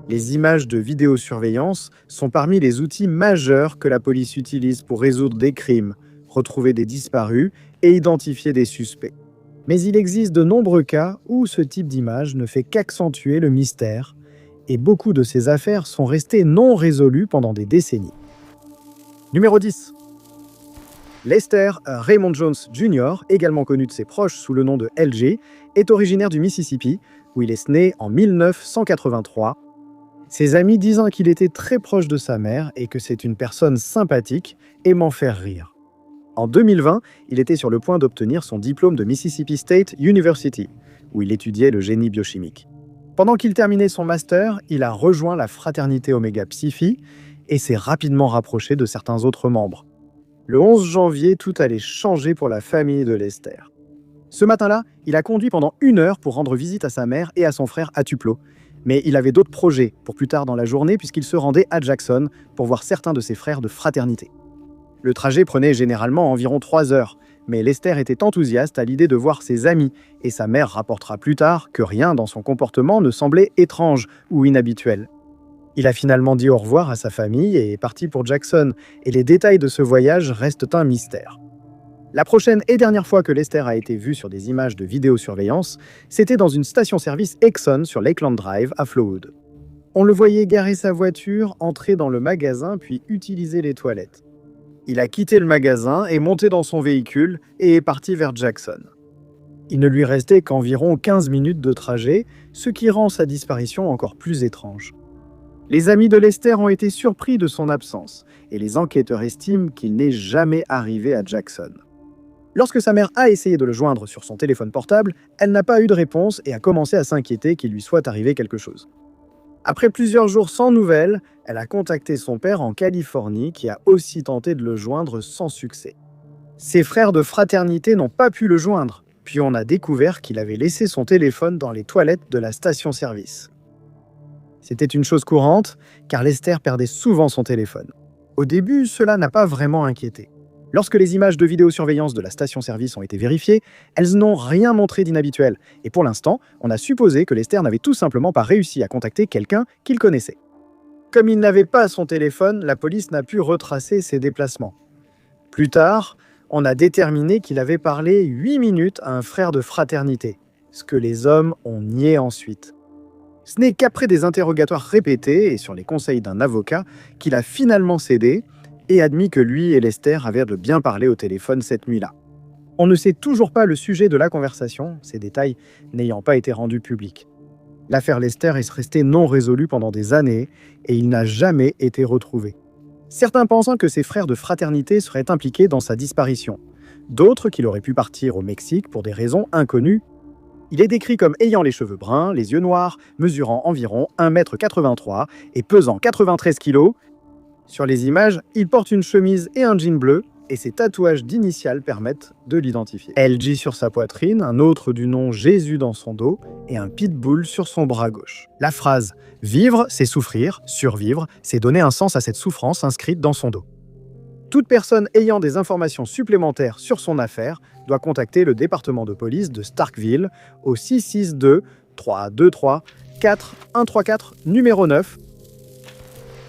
Les images de vidéosurveillance sont parmi les outils majeurs que la police utilise pour résoudre des crimes, retrouver des disparus et identifier des suspects. Mais il existe de nombreux cas où ce type d'image ne fait qu'accentuer le mystère, et beaucoup de ces affaires sont restées non résolues pendant des décennies. Numéro 10. Lester Raymond Jones Jr., également connu de ses proches sous le nom de LG, est originaire du Mississippi, où il est né en 1983. Ses amis disent qu'il était très proche de sa mère et que c'est une personne sympathique, aimant faire rire. En 2020, il était sur le point d'obtenir son diplôme de Mississippi State University, où il étudiait le génie biochimique. Pendant qu'il terminait son master, il a rejoint la fraternité Omega Psi Phi et s'est rapidement rapproché de certains autres membres. Le 11 janvier, tout allait changer pour la famille de Lester. Ce matin-là, il a conduit pendant 1 heure pour rendre visite à sa mère et à son frère à Tupelo. Mais il avait d'autres projets pour plus tard dans la journée puisqu'il se rendait à Jackson pour voir certains de ses frères de fraternité. Le trajet prenait généralement environ 3 heures, mais Lester était enthousiaste à l'idée de voir ses amis, et sa mère rapportera plus tard que rien dans son comportement ne semblait étrange ou inhabituel. Il a finalement dit au revoir à sa famille et est parti pour Jackson, et les détails de ce voyage restent un mystère. La prochaine et dernière fois que Lester a été vu sur des images de vidéosurveillance, c'était dans une station-service Exxon sur Lakeland Drive à Flowood. On le voyait garer sa voiture, entrer dans le magasin puis utiliser les toilettes. Il a quitté le magasin et monté dans son véhicule et est parti vers Jackson. Il ne lui restait qu'environ 15 minutes de trajet, ce qui rend sa disparition encore plus étrange. Les amis de Lester ont été surpris de son absence et les enquêteurs estiment qu'il n'est jamais arrivé à Jackson. Lorsque sa mère a essayé de le joindre sur son téléphone portable, elle n'a pas eu de réponse et a commencé à s'inquiéter qu'il lui soit arrivé quelque chose. Après plusieurs jours sans nouvelles, elle a contacté son père en Californie qui a aussi tenté de le joindre sans succès. Ses frères de fraternité n'ont pas pu le joindre, puis on a découvert qu'il avait laissé son téléphone dans les toilettes de la station-service. C'était une chose courante, car Lester perdait souvent son téléphone. Au début, cela n'a pas vraiment inquiété. Lorsque les images de vidéosurveillance de la station-service ont été vérifiées, elles n'ont rien montré d'inhabituel. Et pour l'instant, on a supposé que Lester n'avait tout simplement pas réussi à contacter quelqu'un qu'il connaissait. Comme il n'avait pas son téléphone, la police n'a pu retracer ses déplacements. Plus tard, on a déterminé qu'il avait parlé 8 minutes à un frère de fraternité, ce que les hommes ont nié ensuite. Ce n'est qu'après des interrogatoires répétés et sur les conseils d'un avocat qu'il a finalement cédé et admis que lui et Lester avaient de bien parler au téléphone cette nuit-là. On ne sait toujours pas le sujet de la conversation, ces détails n'ayant pas été rendus publics. L'affaire Lester est restée non résolue pendant des années et il n'a jamais été retrouvé. Certains pensant que ses frères de fraternité seraient impliqués dans sa disparition, d'autres qu'il aurait pu partir au Mexique pour des raisons inconnues. Il est décrit comme ayant les cheveux bruns, les yeux noirs, mesurant environ 1,83 m et pesant 93 kg. Sur les images, il porte une chemise et un jean bleu, et ses tatouages d'initiales permettent de l'identifier. LG sur sa poitrine, un autre du nom Jésus dans son dos, et un pitbull sur son bras gauche. La phrase « Vivre, c'est souffrir, survivre, c'est donner un sens à cette souffrance inscrite dans son dos ». Toute personne ayant des informations supplémentaires sur son affaire doit contacter le département de police de Starkville au 662-323-4134 numéro 9.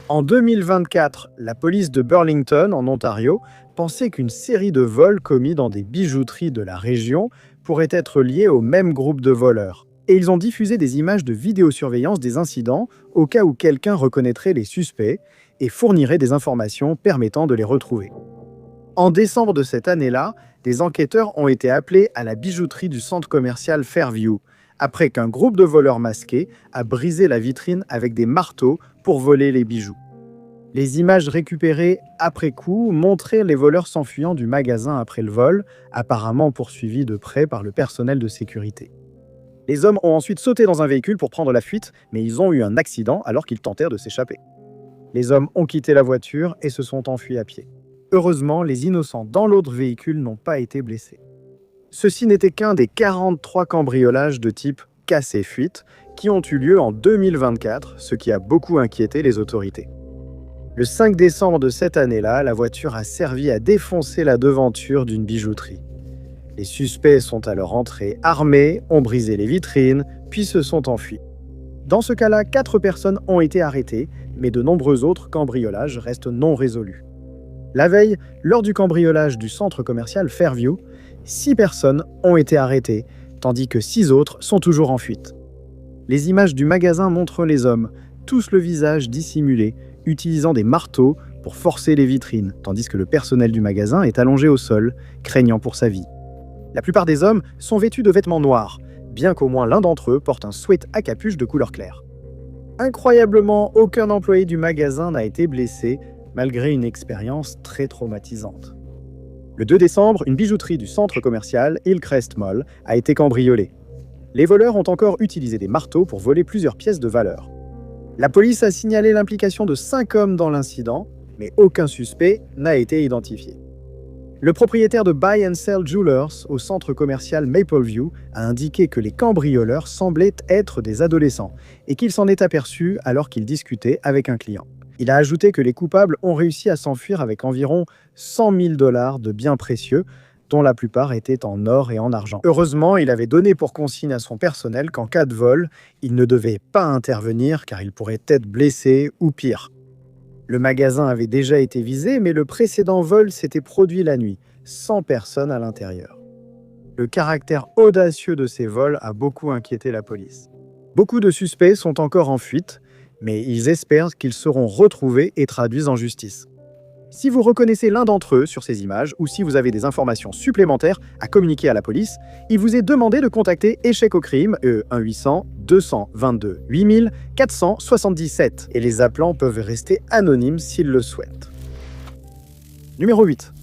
En 2024, la police de Burlington, en Ontario, pensait qu'une série de vols commis dans des bijouteries de la région pourrait être liée au même groupe de voleurs. Et ils ont diffusé des images de vidéosurveillance des incidents au cas où quelqu'un reconnaîtrait les suspects et fournirait des informations permettant de les retrouver. En décembre de cette année-là, des enquêteurs ont été appelés à la bijouterie du centre commercial Fairview, après qu'un groupe de voleurs masqués a brisé la vitrine avec des marteaux pour voler les bijoux. Les images récupérées après coup montraient les voleurs s'enfuyant du magasin après le vol, apparemment poursuivis de près par le personnel de sécurité. Les hommes ont ensuite sauté dans un véhicule pour prendre la fuite, mais ils ont eu un accident alors qu'ils tentèrent de s'échapper. Les hommes ont quitté la voiture et se sont enfuis à pied. Heureusement, les innocents dans l'autre véhicule n'ont pas été blessés. Ceci n'était qu'un des 43 cambriolages de type casse-et-fuite qui ont eu lieu en 2024, ce qui a beaucoup inquiété les autorités. Le 5 décembre de cette année-là, la voiture a servi à défoncer la devanture d'une bijouterie. Les suspects sont alors entrés armés, ont brisé les vitrines, puis se sont enfuis. Dans ce cas-là, 4 personnes ont été arrêtées, mais de nombreux autres cambriolages restent non résolus. La veille, lors du cambriolage du centre commercial Fairview, 6 personnes ont été arrêtées, tandis que 6 autres sont toujours en fuite. Les images du magasin montrent les hommes, tous le visage dissimulé, utilisant des marteaux pour forcer les vitrines, tandis que le personnel du magasin est allongé au sol, craignant pour sa vie. La plupart des hommes sont vêtus de vêtements noirs, bien qu'au moins l'un d'entre eux porte un sweat à capuche de couleur claire. Incroyablement, aucun employé du magasin n'a été blessé, malgré une expérience très traumatisante. Le 2 décembre, une bijouterie du centre commercial Hillcrest Mall a été cambriolée. Les voleurs ont encore utilisé des marteaux pour voler plusieurs pièces de valeur. La police a signalé l'implication de 5 hommes dans l'incident, mais aucun suspect n'a été identifié. Le propriétaire de Buy and Sell Jewelers au centre commercial Mapleview a indiqué que les cambrioleurs semblaient être des adolescents et qu'il s'en est aperçu alors qu'il discutait avec un client. Il a ajouté que les coupables ont réussi à s'enfuir avec environ 100 000 $ de biens précieux, dont la plupart étaient en or et en argent. Heureusement, il avait donné pour consigne à son personnel qu'en cas de vol, il ne devait pas intervenir car il pourrait être blessé ou pire. Le magasin avait déjà été visé, mais le précédent vol s'était produit la nuit, sans personne à l'intérieur. Le caractère audacieux de ces vols a beaucoup inquiété la police. Beaucoup de suspects sont encore en fuite, mais ils espèrent qu'ils seront retrouvés et traduits en justice. Si vous reconnaissez l'un d'entre eux sur ces images ou si vous avez des informations supplémentaires à communiquer à la police, il vous est demandé de contacter Échec au crime 1-800-222-8000 477 et les appelants peuvent rester anonymes s'ils le souhaitent. Numéro 8.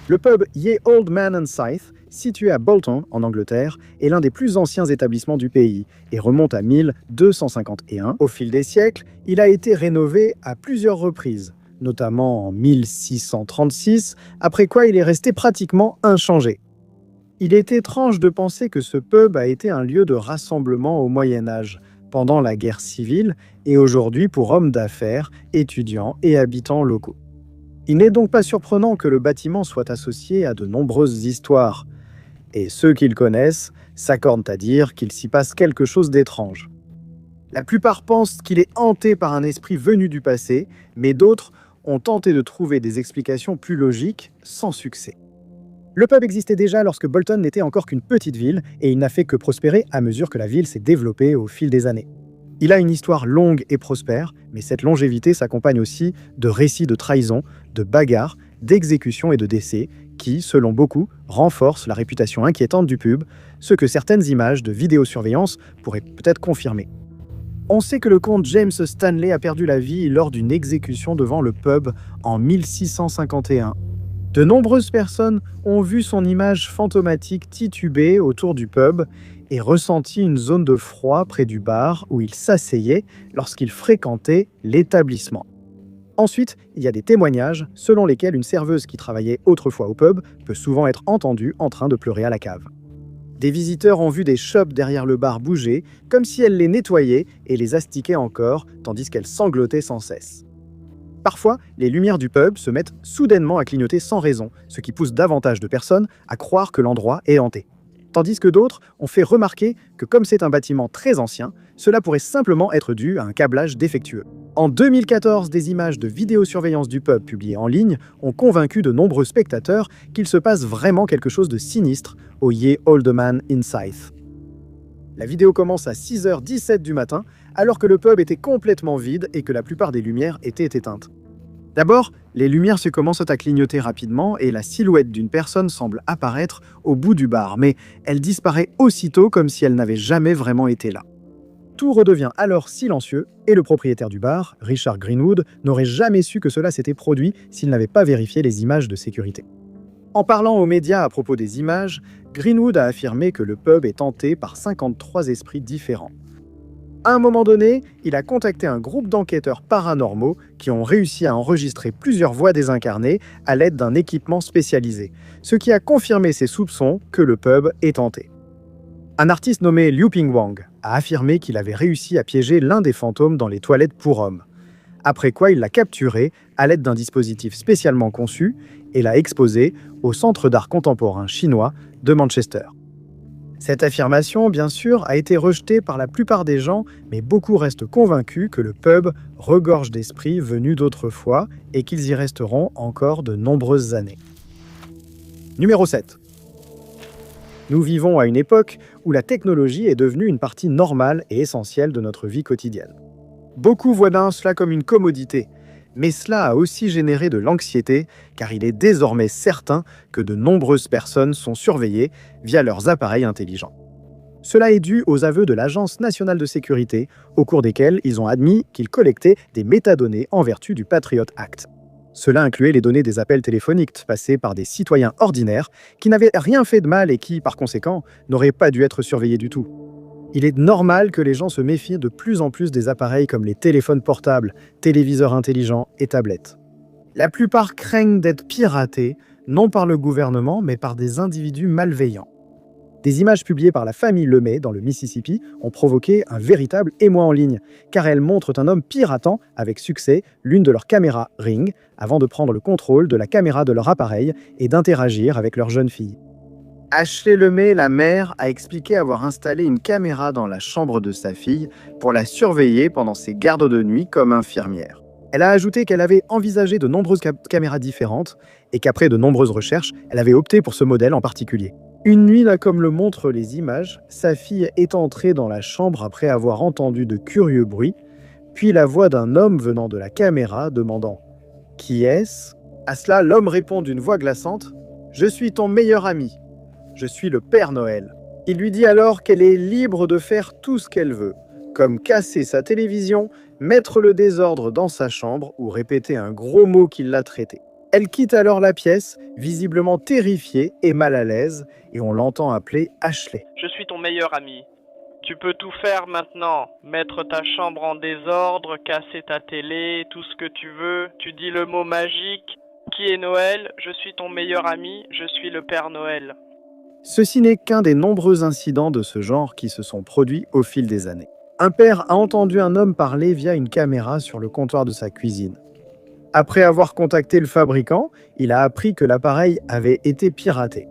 Le pub Ye Old Man and Scythe, situé à Bolton, en Angleterre, est l'un des plus anciens établissements du pays et remonte à 1251. Au fil des siècles, il a été rénové à plusieurs reprises, notamment en 1636, après quoi il est resté pratiquement inchangé. Il est étrange de penser que ce pub a été un lieu de rassemblement au Moyen-Âge, pendant la guerre civile, et aujourd'hui pour hommes d'affaires, étudiants et habitants locaux. Il n'est donc pas surprenant que le bâtiment soit associé à de nombreuses histoires, et ceux qui le connaissent s'accordent à dire qu'il s'y passe quelque chose d'étrange. La plupart pensent qu'il est hanté par un esprit venu du passé, mais d'autres ont tenté de trouver des explications plus logiques, sans succès. Le pub existait déjà lorsque Bolton n'était encore qu'une petite ville, et il n'a fait que prospérer à mesure que la ville s'est développée au fil des années. Il a une histoire longue et prospère, mais cette longévité s'accompagne aussi de récits de trahison, de bagarres, d'exécutions et de décès, qui, selon beaucoup, renforcent la réputation inquiétante du pub, ce que certaines images de vidéosurveillance pourraient peut-être confirmer. On sait que le comte James Stanley a perdu la vie lors d'une exécution devant le pub en 1651. De nombreuses personnes ont vu son image fantomatique tituber autour du pub et ressenti une zone de froid près du bar où il s'asseyait lorsqu'il fréquentait l'établissement. Ensuite, il y a des témoignages selon lesquels une serveuse qui travaillait autrefois au pub peut souvent être entendue en train de pleurer à la cave. Des visiteurs ont vu des chopes derrière le bar bouger, comme si elle les nettoyait et les astiquait encore, tandis qu'elle sanglotait sans cesse. Parfois, les lumières du pub se mettent soudainement à clignoter sans raison, ce qui pousse davantage de personnes à croire que l'endroit est hanté. Tandis que d'autres ont fait remarquer que comme c'est un bâtiment très ancien, cela pourrait simplement être dû à un câblage défectueux. En 2014, des images de vidéosurveillance du pub publiées en ligne ont convaincu de nombreux spectateurs qu'il se passe vraiment quelque chose de sinistre au Ye Old Man in Scythe. La vidéo commence à 6h17 du matin, alors que le pub était complètement vide et que la plupart des lumières étaient éteintes. D'abord, les lumières se commencent à clignoter rapidement et la silhouette d'une personne semble apparaître au bout du bar, mais elle disparaît aussitôt comme si elle n'avait jamais vraiment été là. Tout redevient alors silencieux et le propriétaire du bar, Richard Greenwood, n'aurait jamais su que cela s'était produit s'il n'avait pas vérifié les images de sécurité. En parlant aux médias à propos des images, Greenwood a affirmé que le pub est hanté par 53 esprits différents. À un moment donné, il a contacté un groupe d'enquêteurs paranormaux qui ont réussi à enregistrer plusieurs voix désincarnées à l'aide d'un équipement spécialisé, ce qui a confirmé ses soupçons que le pub est hanté. Un artiste nommé Liu Ping Wang a affirmé qu'il avait réussi à piéger l'un des fantômes dans les toilettes pour hommes, après quoi il l'a capturé à l'aide d'un dispositif spécialement conçu et l'a exposé au Centre d'art contemporain chinois de Manchester. Cette affirmation, bien sûr, a été rejetée par la plupart des gens, mais beaucoup restent convaincus que le pub regorge d'esprits venus d'autrefois et qu'ils y resteront encore de nombreuses années. Numéro 7. Nous vivons à une époque où la technologie est devenue une partie normale et essentielle de notre vie quotidienne. Beaucoup voient cela comme une commodité, mais cela a aussi généré de l'anxiété, car il est désormais certain que de nombreuses personnes sont surveillées via leurs appareils intelligents. Cela est dû aux aveux de l'Agence nationale de sécurité, au cours desquels ils ont admis qu'ils collectaient des métadonnées en vertu du Patriot Act. Cela incluait les données des appels téléphoniques passés par des citoyens ordinaires qui n'avaient rien fait de mal et qui, par conséquent, n'auraient pas dû être surveillés du tout. Il est normal que les gens se méfient de plus en plus des appareils comme les téléphones portables, téléviseurs intelligents et tablettes. La plupart craignent d'être piratés, non par le gouvernement, mais par des individus malveillants. Des images publiées par la famille Lemay dans le Mississippi ont provoqué un véritable émoi en ligne, car elles montrent un homme piratant avec succès l'une de leurs caméras Ring avant de prendre le contrôle de la caméra de leur appareil et d'interagir avec leur jeune fille. Ashley Lemay, la mère, a expliqué avoir installé une caméra dans la chambre de sa fille pour la surveiller pendant ses gardes de nuit comme infirmière. Elle a ajouté qu'elle avait envisagé de nombreuses caméras différentes et qu'après de nombreuses recherches, elle avait opté pour ce modèle en particulier. Une nuit, là comme le montrent les images, sa fille est entrée dans la chambre après avoir entendu de curieux bruits, puis la voix d'un homme venant de la caméra demandant « Qui est-ce ?» À cela, l'homme répond d'une voix glaçante « Je suis ton meilleur ami. Je suis le Père Noël. » Il lui dit alors qu'elle est libre de faire tout ce qu'elle veut, comme casser sa télévision, mettre le désordre dans sa chambre ou répéter un gros mot qui l'a traité. Elle quitte alors la pièce, visiblement terrifiée et mal à l'aise, et on l'entend appeler Ashley. Je suis ton meilleur ami. Tu peux tout faire maintenant. Mettre ta chambre en désordre, casser ta télé, tout ce que tu veux. Tu dis le mot magique. Qui est Noël? Je suis ton meilleur ami. Je suis le Père Noël. Ceci n'est qu'un des nombreux incidents de ce genre qui se sont produits au fil des années. Un père a entendu un homme parler via une caméra sur le comptoir de sa cuisine. Après avoir contacté le fabricant, il a appris que l'appareil avait été piraté.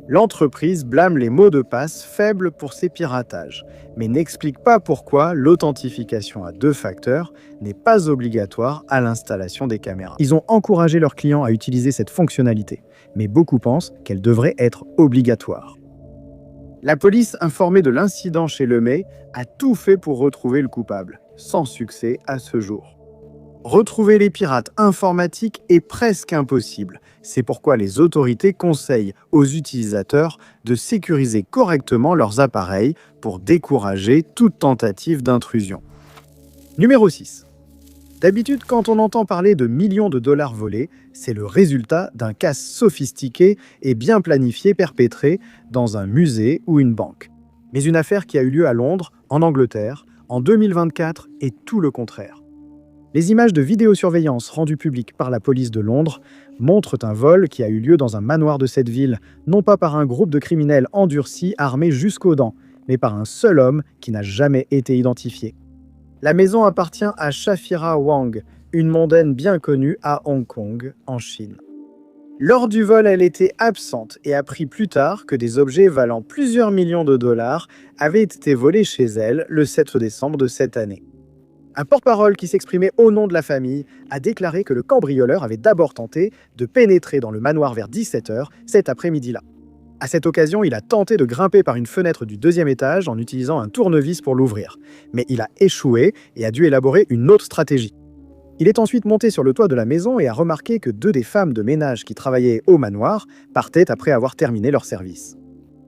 L'entreprise blâme les mots de passe faibles pour ces piratages, mais n'explique pas pourquoi l'authentification à 2 facteurs n'est pas obligatoire à l'installation des caméras. Ils ont encouragé leurs clients à utiliser cette fonctionnalité, mais beaucoup pensent qu'elle devrait être obligatoire. La police, informée de l'incident chez Lemay, a tout fait pour retrouver le coupable, sans succès à ce jour. Retrouver les pirates informatiques est presque impossible. C'est pourquoi les autorités conseillent aux utilisateurs de sécuriser correctement leurs appareils pour décourager toute tentative d'intrusion. Numéro 6. D'habitude, quand on entend parler de millions de dollars volés, c'est le résultat d'un casse sophistiqué et bien planifié perpétré dans un musée ou une banque. Mais une affaire qui a eu lieu à Londres, en Angleterre, en 2024 est tout le contraire. Les images de vidéosurveillance rendues publiques par la police de Londres montrent un vol qui a eu lieu dans un manoir de cette ville, non pas par un groupe de criminels endurcis armés jusqu'aux dents, mais par un seul homme qui n'a jamais été identifié. La maison appartient à Shafira Wang, une mondaine bien connue à Hong Kong, en Chine. Lors du vol, elle était absente et apprit plus tard que des objets valant plusieurs millions de dollars avaient été volés chez elle le 7 décembre de cette année. Un porte-parole qui s'exprimait au nom de la famille a déclaré que le cambrioleur avait d'abord tenté de pénétrer dans le manoir vers 17h cet après-midi-là. À cette occasion, il a tenté de grimper par une fenêtre du 2e étage en utilisant un tournevis pour l'ouvrir. Mais il a échoué et a dû élaborer une autre stratégie. Il est ensuite monté sur le toit de la maison et a remarqué que 2 des femmes de ménage qui travaillaient au manoir partaient après avoir terminé leur service.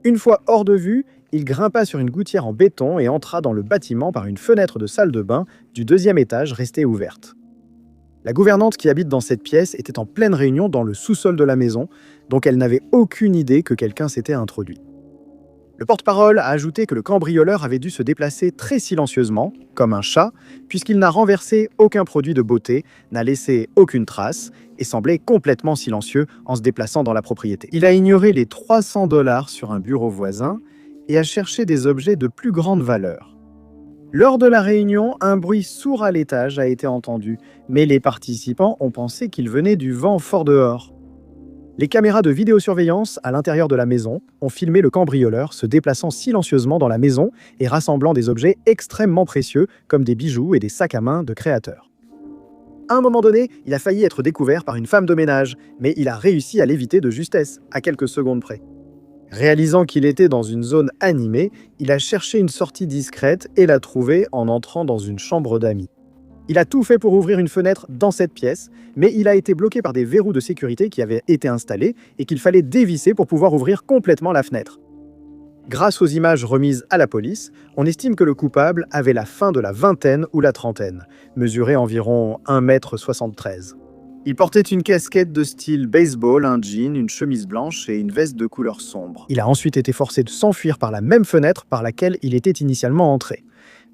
Une fois hors de vue, il grimpa sur une gouttière en béton et entra dans le bâtiment par une fenêtre de salle de bain du 2e étage restée ouverte. La gouvernante qui habite dans cette pièce était en pleine réunion dans le sous-sol de la maison, donc elle n'avait aucune idée que quelqu'un s'était introduit. Le porte-parole a ajouté que le cambrioleur avait dû se déplacer très silencieusement, comme un chat, puisqu'il n'a renversé aucun produit de beauté, n'a laissé aucune trace et semblait complètement silencieux en se déplaçant dans la propriété. Il a ignoré les 300 $ sur un bureau voisin et a cherché des objets de plus grande valeur. Lors de la réunion, un bruit sourd à l'étage a été entendu, mais les participants ont pensé qu'il venait du vent fort dehors. Les caméras de vidéosurveillance à l'intérieur de la maison ont filmé le cambrioleur se déplaçant silencieusement dans la maison et rassemblant des objets extrêmement précieux comme des bijoux et des sacs à main de créateurs. À un moment donné, il a failli être découvert par une femme de ménage, mais il a réussi à l'éviter de justesse, à quelques secondes près. Réalisant qu'il était dans une zone animée, il a cherché une sortie discrète et l'a trouvée en entrant dans une chambre d'amis. Il a tout fait pour ouvrir une fenêtre dans cette pièce, mais il a été bloqué par des verrous de sécurité qui avaient été installés et qu'il fallait dévisser pour pouvoir ouvrir complètement la fenêtre. Grâce aux images remises à la police, on estime que le coupable avait la fin de la vingtaine ou la trentaine, mesurait environ 1,73 m. Il portait une casquette de style baseball, un jean, une chemise blanche et une veste de couleur sombre. Il a ensuite été forcé de s'enfuir par la même fenêtre par laquelle il était initialement entré.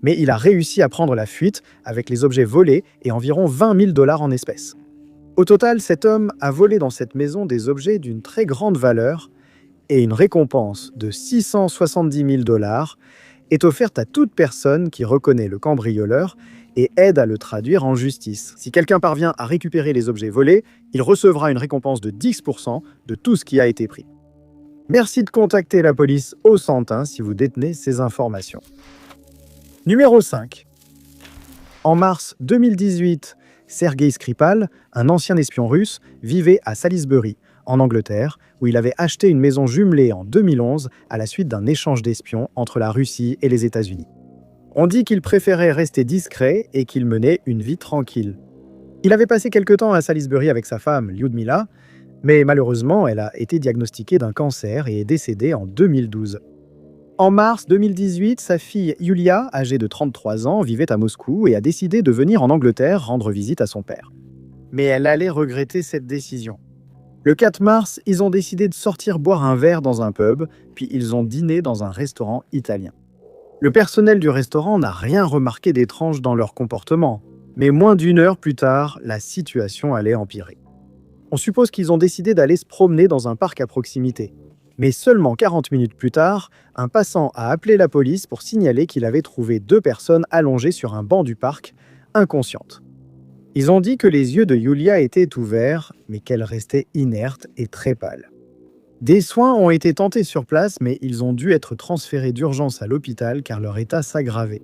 Mais il a réussi à prendre la fuite avec les objets volés et environ 20 000 $ en espèces. Au total, cet homme a volé dans cette maison des objets d'une très grande valeur et une récompense de 670 000 $ est offerte à toute personne qui reconnaît le cambrioleur et aide à le traduire en justice. Si quelqu'un parvient à récupérer les objets volés, il recevra une récompense de 10% de tout ce qui a été pris. Merci de contacter la police au 101 si vous détenez ces informations. Numéro 5. En mars 2018, Sergei Skripal, un ancien espion russe, vivait à Salisbury, en Angleterre, où il avait acheté une maison jumelée en 2011 à la suite d'un échange d'espions entre la Russie et les États-Unis. On dit qu'il préférait rester discret et qu'il menait une vie tranquille. Il avait passé quelque temps à Salisbury avec sa femme, Lyudmila, mais malheureusement, elle a été diagnostiquée d'un cancer et est décédée en 2012. En mars 2018, sa fille Yulia, âgée de 33 ans, vivait à Moscou et a décidé de venir en Angleterre rendre visite à son père. Mais elle allait regretter cette décision. Le 4 mars, ils ont décidé de sortir boire un verre dans un pub, puis ils ont dîné dans un restaurant italien. Le personnel du restaurant n'a rien remarqué d'étrange dans leur comportement, mais moins d'une heure plus tard, la situation allait empirer. On suppose qu'ils ont décidé d'aller se promener dans un parc à proximité. Mais seulement 40 minutes plus tard, un passant a appelé la police pour signaler qu'il avait trouvé 2 personnes allongées sur un banc du parc, inconscientes. Ils ont dit que les yeux de Yulia étaient ouverts, mais qu'elle restait inerte et très pâle. Des soins ont été tentés sur place, mais ils ont dû être transférés d'urgence à l'hôpital car leur état s'aggravait.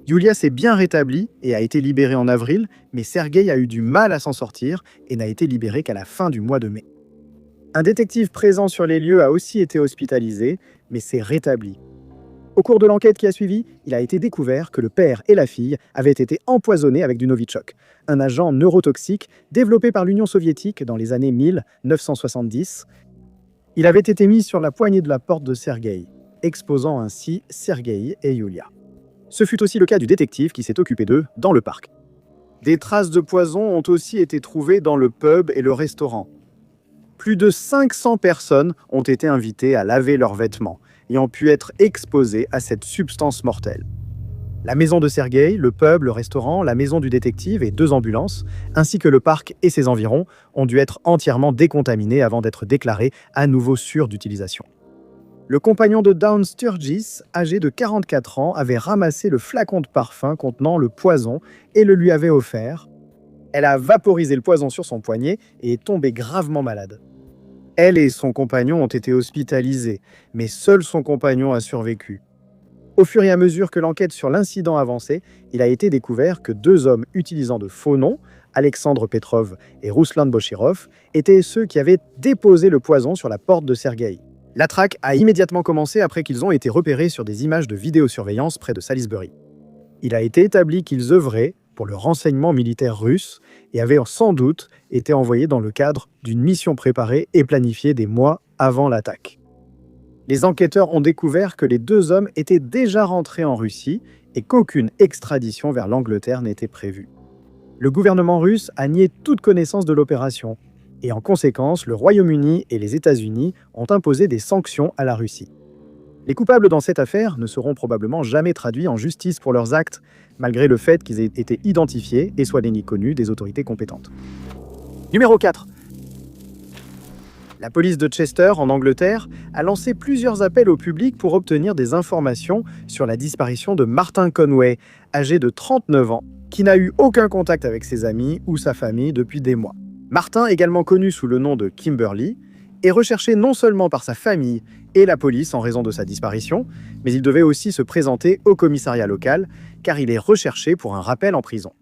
Yulia s'est bien rétablie et a été libérée en avril, mais Sergei a eu du mal à s'en sortir et n'a été libéré qu'à la fin du mois de mai. Un détective présent sur les lieux a aussi été hospitalisé, mais s'est rétabli. Au cours de l'enquête qui a suivi, il a été découvert que le père et la fille avaient été empoisonnés avec du Novichok, un agent neurotoxique développé par l'Union soviétique dans les années 1970. Il avait été mis sur la poignée de la porte de Sergei, exposant ainsi Sergei et Yulia. Ce fut aussi le cas du détective qui s'est occupé d'eux dans le parc. Des traces de poison ont aussi été trouvées dans le pub et le restaurant. Plus de 500 personnes ont été invitées à laver leurs vêtements et ont pu être exposées à cette substance mortelle. La maison de Sergei, le pub, le restaurant, la maison du détective et 2 ambulances, ainsi que le parc et ses environs, ont dû être entièrement décontaminés avant d'être déclarés à nouveau sûrs d'utilisation. Le compagnon de Dawn Sturgis, âgé de 44 ans, avait ramassé le flacon de parfum contenant le poison et le lui avait offert. Elle a vaporisé le poison sur son poignet et est tombée gravement malade. Elle et son compagnon ont été hospitalisés, mais seul son compagnon a survécu. Au fur et à mesure que l'enquête sur l'incident avançait, il a été découvert que 2 hommes utilisant de faux noms, Alexandre Petrov et Ruslan Bochirov, étaient ceux qui avaient déposé le poison sur la porte de Sergei. La traque a immédiatement commencé après qu'ils ont été repérés sur des images de vidéosurveillance près de Salisbury. Il a été établi qu'ils œuvraient pour le renseignement militaire russe et avaient sans doute été envoyés dans le cadre d'une mission préparée et planifiée des mois avant l'attaque. Les enquêteurs ont découvert que les 2 hommes étaient déjà rentrés en Russie et qu'aucune extradition vers l'Angleterre n'était prévue. Le gouvernement russe a nié toute connaissance de l'opération et en conséquence, le Royaume-Uni et les États-Unis ont imposé des sanctions à la Russie. Les coupables dans cette affaire ne seront probablement jamais traduits en justice pour leurs actes, malgré le fait qu'ils aient été identifiés et soient dénis connus des autorités compétentes. Numéro 4. La police de Chester, en Angleterre, a lancé plusieurs appels au public pour obtenir des informations sur la disparition de Martin Conway, âgé de 39 ans, qui n'a eu aucun contact avec ses amis ou sa famille depuis des mois. Martin, également connu sous le nom de Kimberly, est recherché non seulement par sa famille et la police en raison de sa disparition, mais il devait aussi se présenter au commissariat local car il est recherché pour un rappel en prison.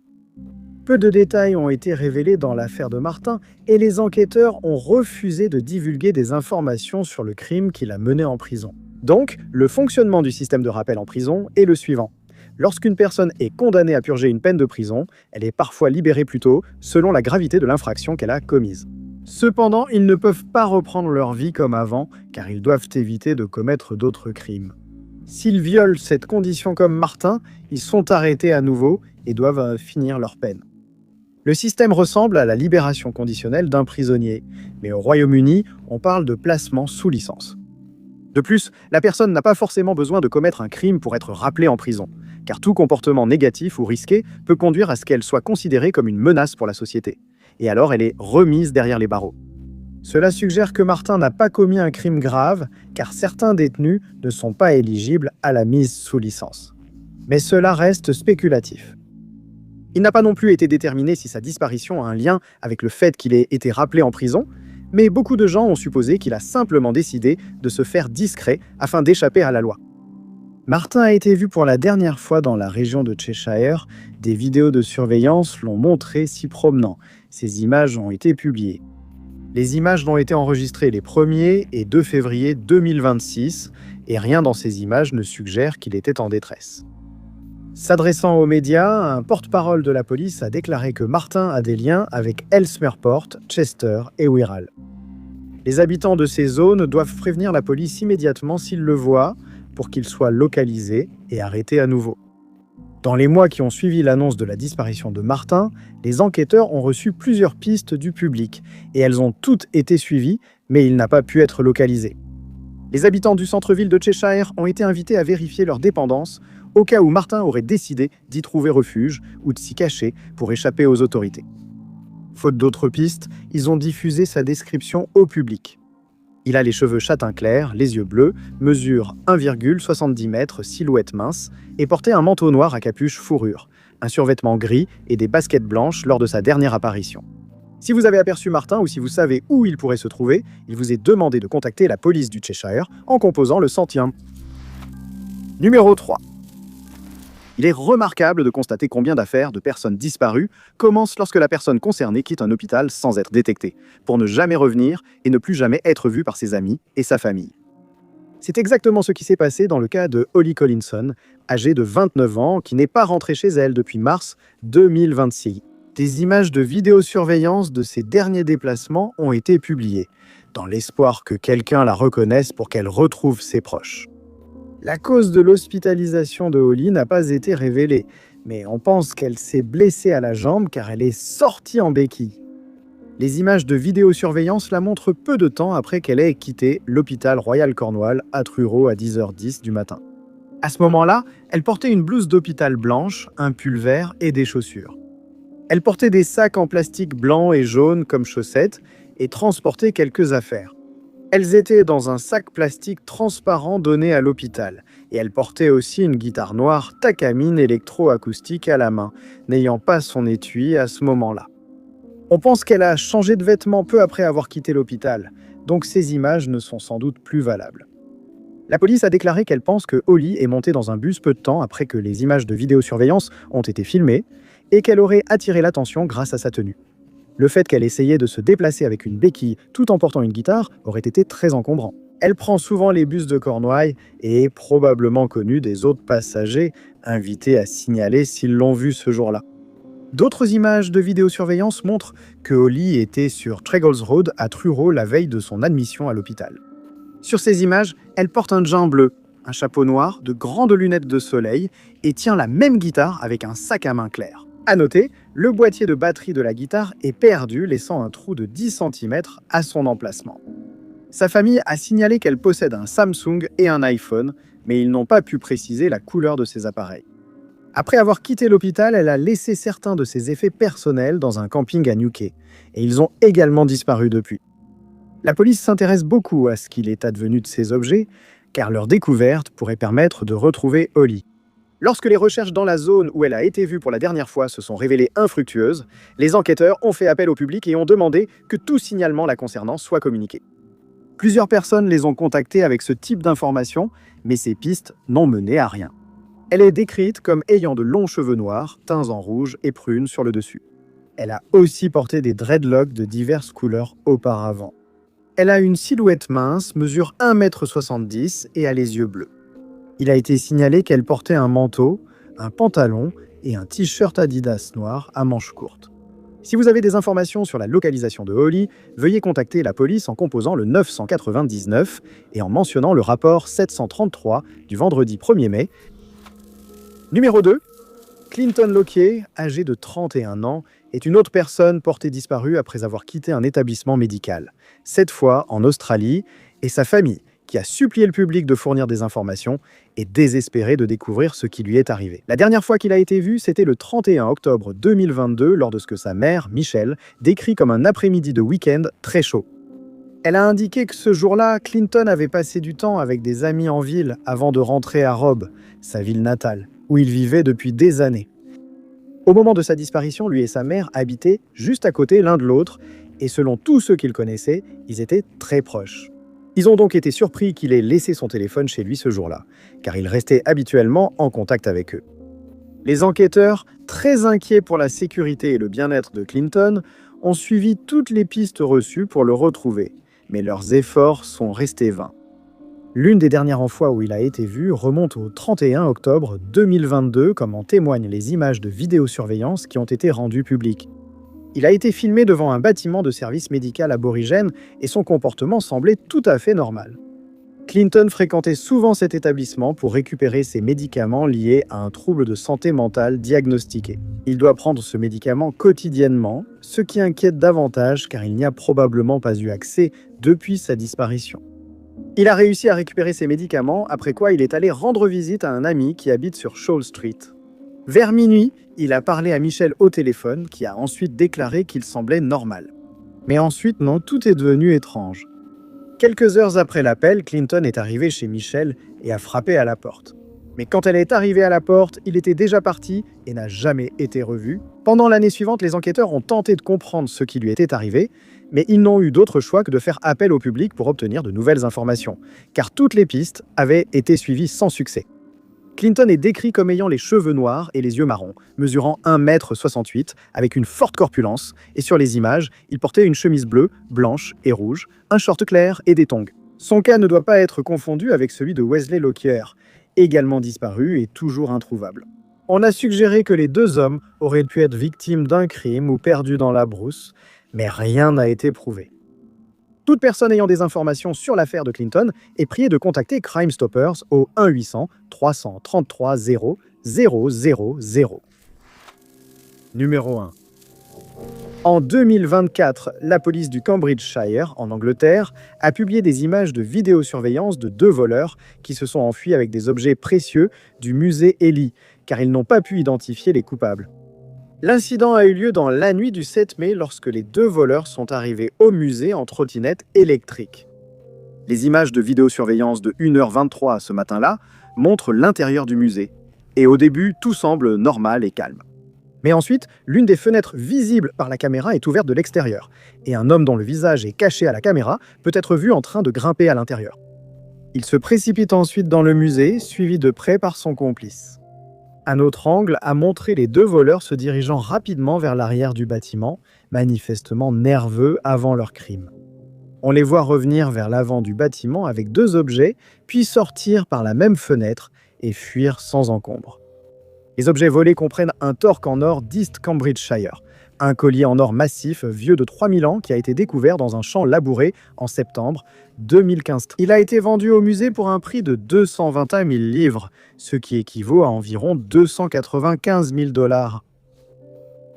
Peu de détails ont été révélés dans l'affaire de Martin et les enquêteurs ont refusé de divulguer des informations sur le crime qui l'a mené en prison. Donc, le fonctionnement du système de rappel en prison est le suivant. Lorsqu'une personne est condamnée à purger une peine de prison, elle est parfois libérée plus tôt, selon la gravité de l'infraction qu'elle a commise. Cependant, ils ne peuvent pas reprendre leur vie comme avant, car ils doivent éviter de commettre d'autres crimes. S'ils violent cette condition comme Martin, ils sont arrêtés à nouveau et doivent finir leur peine. Le système ressemble à la libération conditionnelle d'un prisonnier, mais au Royaume-Uni, on parle de placement sous licence. De plus, la personne n'a pas forcément besoin de commettre un crime pour être rappelée en prison, car tout comportement négatif ou risqué peut conduire à ce qu'elle soit considérée comme une menace pour la société, et alors elle est remise derrière les barreaux. Cela suggère que Martin n'a pas commis un crime grave, car certains détenus ne sont pas éligibles à la mise sous licence. Mais cela reste spéculatif. Il n'a pas non plus été déterminé si sa disparition a un lien avec le fait qu'il ait été rappelé en prison, mais beaucoup de gens ont supposé qu'il a simplement décidé de se faire discret afin d'échapper à la loi. Martin a été vu pour la dernière fois dans la région de Cheshire. Des vidéos de surveillance l'ont montré s'y promenant. Ces images ont été publiées. Les images l'ont été enregistrées les 1er et 2 février 2026 et rien dans ces images ne suggère qu'il était en détresse. S'adressant aux médias, un porte-parole de la police a déclaré que Martin a des liens avec Ellesmere-Port, Chester et Wirral. Les habitants de ces zones doivent prévenir la police immédiatement s'ils le voient pour qu'il soit localisé et arrêté à nouveau. Dans les mois qui ont suivi l'annonce de la disparition de Martin, les enquêteurs ont reçu plusieurs pistes du public et elles ont toutes été suivies, mais il n'a pas pu être localisé. Les habitants du centre-ville de Cheshire ont été invités à vérifier leur dépendance au cas où Martin aurait décidé d'y trouver refuge ou de s'y cacher pour échapper aux autorités. Faute d'autres pistes, ils ont diffusé sa description au public. Il a les cheveux châtain clair, les yeux bleus, mesure 1,70 m, silhouette mince, et portait un manteau noir à capuche fourrure, un survêtement gris et des baskets blanches lors de sa dernière apparition. Si vous avez aperçu Martin ou si vous savez où il pourrait se trouver, il vous est demandé de contacter la police du Cheshire en composant le 100e. Numéro 3. Il est remarquable de constater combien d'affaires de personnes disparues commencent lorsque la personne concernée quitte un hôpital sans être détectée, pour ne jamais revenir et ne plus jamais être vue par ses amis et sa famille. C'est exactement ce qui s'est passé dans le cas de Holly Collinson, âgée de 29 ans, qui n'est pas rentrée chez elle depuis mars 2026. Des images de vidéosurveillance de ses derniers déplacements ont été publiées, dans l'espoir que quelqu'un la reconnaisse pour qu'elle retrouve ses proches. La cause de l'hospitalisation de Holly n'a pas été révélée, mais on pense qu'elle s'est blessée à la jambe car elle est sortie en béquille. Les images de vidéosurveillance la montrent peu de temps après qu'elle ait quitté l'hôpital Royal Cornwall à Truro à 10h10 du matin. À ce moment-là, elle portait une blouse d'hôpital blanche, un pull vert et des chaussures. Elle portait des sacs en plastique blanc et jaune comme chaussettes et transportait quelques affaires. Elles étaient dans un sac plastique transparent donné à l'hôpital, et elle portait aussi une guitare noire Takamine électro-acoustique à la main, n'ayant pas son étui à ce moment-là. On pense qu'elle a changé de vêtements peu après avoir quitté l'hôpital, donc ces images ne sont sans doute plus valables. La police a déclaré qu'elle pense que Holly est montée dans un bus peu de temps après que les images de vidéosurveillance ont été filmées, et qu'elle aurait attiré l'attention grâce à sa tenue. Le fait qu'elle essayait de se déplacer avec une béquille tout en portant une guitare aurait été très encombrant. Elle prend souvent les bus de Cornouailles et est probablement connue des autres passagers invités à signaler s'ils l'ont vue ce jour-là. D'autres images de vidéosurveillance montrent que Holly était sur Treggles Road à Truro la veille de son admission à l'hôpital. Sur ces images, elle porte un jean bleu, un chapeau noir, de grandes lunettes de soleil et tient la même guitare avec un sac à main clair. À noter, le boîtier de batterie de la guitare est perdu, laissant un trou de 10 cm à son emplacement. Sa famille a signalé qu'elle possède un Samsung et un iPhone, mais ils n'ont pas pu préciser la couleur de ces appareils. Après avoir quitté l'hôpital, elle a laissé certains de ses effets personnels dans un camping à Newquay, et ils ont également disparu depuis. La police s'intéresse beaucoup à ce qu'il est advenu de ces objets, car leur découverte pourrait permettre de retrouver Holly. Lorsque les recherches dans la zone où elle a été vue pour la dernière fois se sont révélées infructueuses, les enquêteurs ont fait appel au public et ont demandé que tout signalement la concernant soit communiqué. Plusieurs personnes les ont contactées avec ce type d'informations, mais ces pistes n'ont mené à rien. Elle est décrite comme ayant de longs cheveux noirs, teints en rouge et prunes sur le dessus. Elle a aussi porté des dreadlocks de diverses couleurs auparavant. Elle a une silhouette mince, mesure 1,70 m et a les yeux bleus. Il a été signalé qu'elle portait un manteau, un pantalon et un t-shirt Adidas noir à manches courtes. Si vous avez des informations sur la localisation de Holly, veuillez contacter la police en composant le 999 et en mentionnant le rapport 733 du vendredi 1er mai. Numéro 2. Clinton Lockyer, âgé de 31 ans, est une autre personne portée disparue après avoir quitté un établissement médical, cette fois en Australie, et sa famille, qui a supplié le public de fournir des informations, est désespéré de découvrir ce qui lui est arrivé. La dernière fois qu'il a été vu, c'était le 31 octobre 2022, lors de ce que sa mère, Michelle, décrit comme un après-midi de week-end très chaud. Elle a indiqué que ce jour-là, Clinton avait passé du temps avec des amis en ville avant de rentrer à Robb, sa ville natale, où il vivait depuis des années. Au moment de sa disparition, lui et sa mère habitaient juste à côté l'un de l'autre, et selon tous ceux qu'il connaissait, ils étaient très proches. Ils ont donc été surpris qu'il ait laissé son téléphone chez lui ce jour-là, car il restait habituellement en contact avec eux. Les enquêteurs, très inquiets pour la sécurité et le bien-être de Clinton, ont suivi toutes les pistes reçues pour le retrouver, mais leurs efforts sont restés vains. L'une des dernières fois où il a été vu remonte au 31 octobre 2022, comme en témoignent les images de vidéosurveillance qui ont été rendues publiques. Il a été filmé devant un bâtiment de service médical aborigène et son comportement semblait tout à fait normal. Clinton fréquentait souvent cet établissement pour récupérer ses médicaments liés à un trouble de santé mentale diagnostiqué. Il doit prendre ce médicament quotidiennement, ce qui inquiète davantage car il n'y a probablement pas eu accès depuis sa disparition. Il a réussi à récupérer ses médicaments, après quoi il est allé rendre visite à un ami qui habite sur Shaw Street. Vers minuit, il a parlé à Michelle au téléphone, qui a ensuite déclaré qu'il semblait normal. Mais ensuite, non, tout est devenu étrange. Quelques heures après l'appel, Clinton est arrivé chez Michelle et a frappé à la porte. Mais quand elle est arrivée à la porte, il était déjà parti et n'a jamais été revu. Pendant l'année suivante, les enquêteurs ont tenté de comprendre ce qui lui était arrivé, mais ils n'ont eu d'autre choix que de faire appel au public pour obtenir de nouvelles informations, car toutes les pistes avaient été suivies sans succès. Clinton est décrit comme ayant les cheveux noirs et les yeux marrons, mesurant 1,68 m, avec une forte corpulence, et sur les images, il portait une chemise bleue, blanche et rouge, un short clair et des tongs. Son cas ne doit pas être confondu avec celui de Wesley Lockyer, également disparu et toujours introuvable. On a suggéré que les deux hommes auraient pu être victimes d'un crime ou perdus dans la brousse, mais rien n'a été prouvé. Toute personne ayant des informations sur l'affaire de Clinton est priée de contacter Crime Stoppers au 1-800-333-0000. Numéro 1. En 2024, la police du Cambridgeshire, en Angleterre, a publié des images de vidéosurveillance de 2 voleurs qui se sont enfuis avec des objets précieux du musée Ely, car ils n'ont pas pu identifier les coupables. L'incident a eu lieu dans la nuit du 7 mai lorsque les 2 voleurs sont arrivés au musée en trottinette électrique. Les images de vidéosurveillance de 1h23 ce matin-là montrent l'intérieur du musée. Et au début, tout semble normal et calme. Mais ensuite, l'une des fenêtres visibles par la caméra est ouverte de l'extérieur, et un homme dont le visage est caché à la caméra peut être vu en train de grimper à l'intérieur. Il se précipite ensuite dans le musée, suivi de près par son complice. Un autre angle a montré les 2 voleurs se dirigeant rapidement vers l'arrière du bâtiment, manifestement nerveux avant leur crime. On les voit revenir vers l'avant du bâtiment avec 2 objets, puis sortir par la même fenêtre et fuir sans encombre. Les objets volés comprennent un torque en or d'East Cambridgeshire, un collier en or massif vieux de 3000 ans qui a été découvert dans un champ labouré en septembre 2015. Il a été vendu au musée pour un prix de 221 000 livres, ce qui équivaut à environ 295 000 $.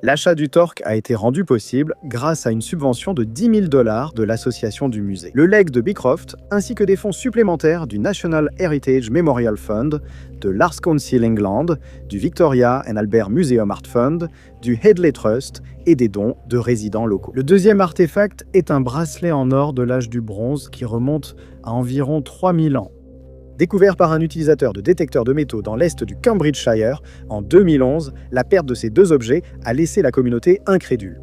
L'achat du torque a été rendu possible grâce à une subvention de 10 000 $ de l'association du musée, le legs de Beecroft, ainsi que des fonds supplémentaires du National Heritage Memorial Fund, de l'Arts Council England, du Victoria and Albert Museum Art Fund, du Headley Trust et des dons de résidents locaux. Le deuxième artefact est un bracelet en or de l'âge du bronze qui remonte à environ 3000 ans. Découvert par un utilisateur de détecteurs de métaux dans l'est du Cambridgeshire en 2011, la perte de ces deux objets a laissé la communauté incrédule.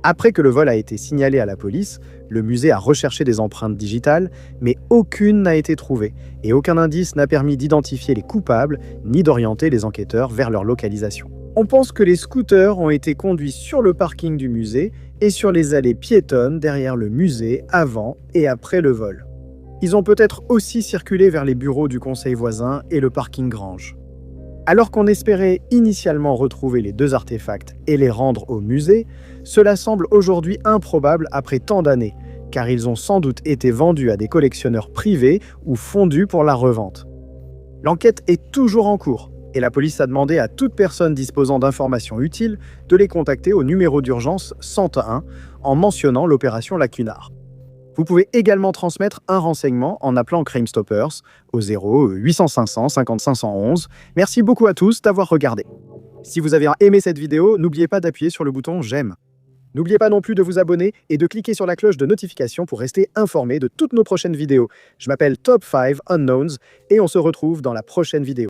Après que le vol a été signalé à la police, le musée a recherché des empreintes digitales, mais aucune n'a été trouvée et aucun indice n'a permis d'identifier les coupables ni d'orienter les enquêteurs vers leur localisation. On pense que les scooters ont été conduits sur le parking du musée et sur les allées piétonnes derrière le musée avant et après le vol. Ils ont peut-être aussi circulé vers les bureaux du conseil voisin et le parking Grange. Alors qu'on espérait initialement retrouver les deux artefacts et les rendre au musée, cela semble aujourd'hui improbable après tant d'années, car ils ont sans doute été vendus à des collectionneurs privés ou fondus pour la revente. L'enquête est toujours en cours, et la police a demandé à toute personne disposant d'informations utiles de les contacter au numéro d'urgence 101 en mentionnant l'opération Lacunar. Vous pouvez également transmettre un renseignement en appelant Crime Stoppers au 0800 500 50 511. Merci beaucoup à tous d'avoir regardé. Si vous avez aimé cette vidéo, n'oubliez pas d'appuyer sur le bouton j'aime. N'oubliez pas non plus de vous abonner et de cliquer sur la cloche de notification pour rester informé de toutes nos prochaines vidéos. Je m'appelle Top 5 Unknowns et on se retrouve dans la prochaine vidéo.